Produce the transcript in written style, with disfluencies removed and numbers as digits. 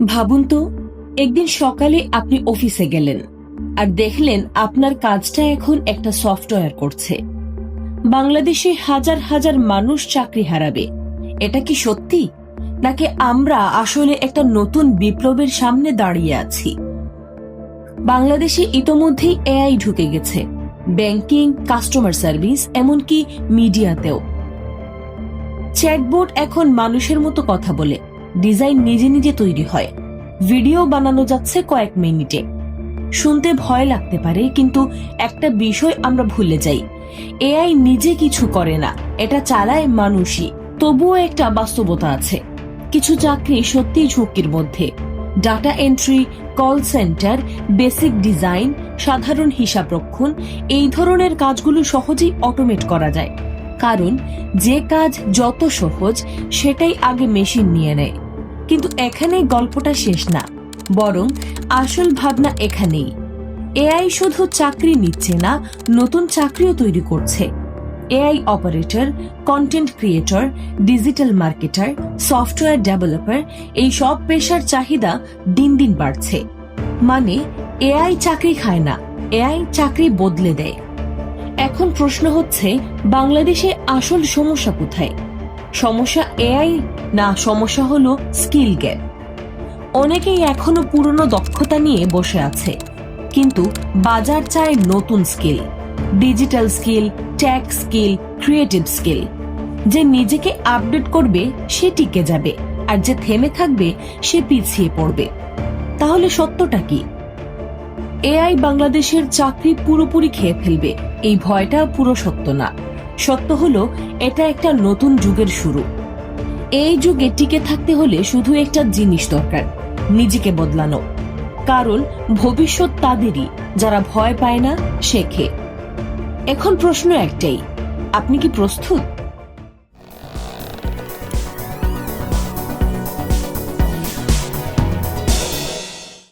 ভাবুন তো, একদিন সকালে আপনি অফিসে গেলেন আর দেখলেন আপনার কাজটা এখন একটা সফটওয়্যার করছে। বাংলাদেশে হাজার হাজার মানুষ চাকরি হারাবে। এটা কি সত্যি, নাকি আমরা আসলে একটা নতুন বিপ্লবের সামনে দাঁড়িয়ে আছি? বাংলাদেশে ইতোমধ্যেই এআই ঢুকে গেছে, ব্যাংকিং, কাস্টমার সার্ভিস, এমনকি মিডিয়াতেও। চ্যাটবোট এখন মানুষের মতো কথা বলে, ডিজাইন নিজে নিজে তৈরি হয়, ভিডিও বানানো যাচ্ছে কয়েক মিনিটে। শুনতে ভয় লাগতে পারে, কিন্তু একটা বিষয় আমরা ভুলে যাই, এআই নিজে কিছু করে না, এটা চালায় মানুষই। তবুও একটা বাস্তবতা আছে, কিছু চাকরি সত্যিই ঝুঁকির মধ্যে। Data entry, call centre, basic design, সাধারণ হিসাবরক্ষণ, এই ধরনের কাজগুলো সহজেই অটোমেট করা যায়। কারণ যে কাজ যত সহজ সেটাই আগে মেশিন নিয়ে নেয়। কিন্তু এখানেই গল্পটা শেষ না, বরং আসল ভাবনা এখানেই। এআই শুধু চাকরি নিচ্ছে না, নতুন চাকরিও তৈরি করছে। AI operator, content creator, digital marketer, software developer, এই সব পেশার চাহিদা দিন দিন বাড়ছে। মানে এআই চাকরি খায় না, এআই চাকরি বদলে দেয়। এখন প্রশ্ন হচ্ছে, বাংলাদেশে আসল সমস্যা কোথায়? সমস্যা এআই না, সমস্যা হলো স্কিল গ্যাপ। অনেকেই এখনো পুরনো দক্ষতা নিয়ে বসে আছে, কিন্তু বাজার চায় নতুন skill, digital skill, tech skill, creative skill. যে নিজেকে আপডেট করবে সে টিকে যাবে, আর যে থেমে থাকবে সে পিছিয়ে পড়বে। তাহলে সত্যটা কি? এআই বাংলাদেশের চাকরি পুরোপুরি খেয়ে ফেলবে, এই ভয়টা পুরো সত্য না। সত্য হলো এটা একটা নতুন যুগের শুরু। এই যুগে টিকে থাকতে হলে শুধু একটা জিনিস দরকার, নিজেকে বদলানো। কারণ ভবিষ্যৎ তাদেরই যারা ভয় পায় না, শেখে। এখন প্রশ্ন একটাই, আপনি কি প্রস্তুত?